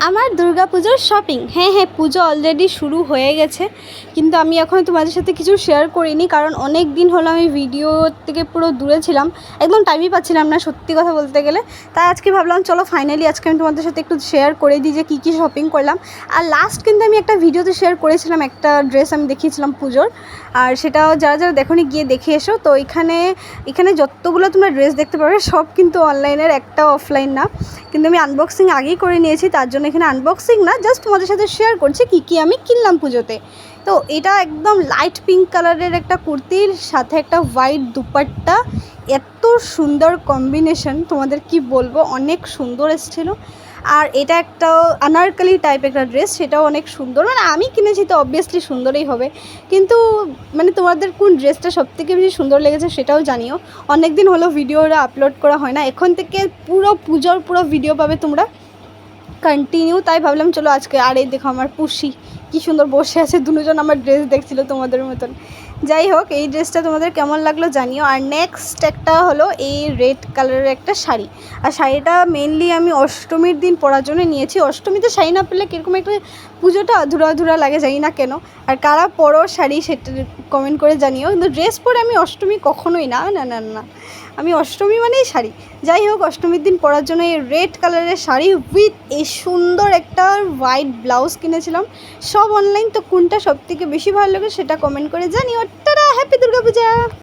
আমার দুর্গাপুজোর শপিং, হ্যাঁ পুজো অলরেডি শুরু হয়ে গেছে, কিন্তু আমি এখন তোমাদের সাথে কিছু শেয়ার করিনি, কারণ অনেক দিন হলো আমি ভিডিও থেকে পুরো দূরে ছিলাম, একদম টাইমই পাচ্ছিলাম না সত্যি কথা বলতে গেলে। তাই আজকে ভাবলাম চলো ফাইনালি আজকে আমি তোমাদের সাথে একটু শেয়ার করে দিই যে কী শপিং করলাম। আর লাস্ট কিন্তু আমি একটা ভিডিওতে শেয়ার করেছিলাম, একটা ড্রেস আমি দেখিয়েছিলাম পুজোর, আর সেটাও যারা দেখোনি গিয়ে দেখে এসো। তো এখানে যতগুলো তোমরা ড্রেস দেখতে পাবে সব কিন্তু অনলাইনের, একটা অফলাইন না। কিন্তু আমি আনবক্সিং আগেই করে নিয়েছি, তার জন্য এখানে আনবক্সিং না, জাস্ট তোমাদের সাথে শেয়ার করছি কী আমি কিনলাম পুজোতে। তো এটা একদম লাইট পিঙ্ক কালারের একটা কুর্তির সাথে একটা হোয়াইট দুপাট্টা, এত সুন্দর কম্বিনেশন তোমাদের কি বলবো, অনেক সুন্দর এসেছিলো। আর এটা একটা আনারকলি টাইপ একটা ড্রেস, সেটাও অনেক সুন্দর, মানে আমি কিনেছি তো অবভিয়াসলি সুন্দরই হবে, কিন্তু মানে তোমাদের কোন ড্রেসটা সবথেকে বেশি সুন্দর লেগেছে সেটাও জানিও। অনেক দিন হলো ভিডিওটা আপলোড করা হয় না, এখন থেকে পুরো পুজোর পুরো ভিডিও পাবে তোমরা কন্টিনিউ। তাই ভাবলাম চলো আজকে, আর এই দেখো আমার পুষি কী সুন্দর বসে আছে, দুজন আমার ড্রেস দেখছিল তোমাদের মতন। যাই হোক, এই ড্রেসটা তোমাদের কেমন লাগলো জানিও। আর নেক্সট একটা হলো এই রেড কালারের একটা শাড়ি, আর শাড়িটা মেনলি আমি অষ্টমীর দিন পরার জন্য নিয়েছি। অষ্টমীতে শাড়ি না পেলে কীরকম একটা পুজোটা অধুরা লাগে, জানি না কেন। আর কারা পরো শাড়ি সেটা কমেন্ট করে জানিও, কিন্তু ড্রেস পরে আমি অষ্টমী কখনোই না, আমি অষ্টমী মানেই শাড়ি। যাই হোক, অষ্টমীর দিন পরার জন্য এই রেড কালারের শাড়ি উইথ এই সুন্দর একটা হোয়াইট ব্লাউজ কিনেছিলাম, সব অনলাইন। তো কোনটা সবথেকে বেশি ভালো লাগে সেটা কমেন্ট করে জানিও। Tata, happy Durga Puja.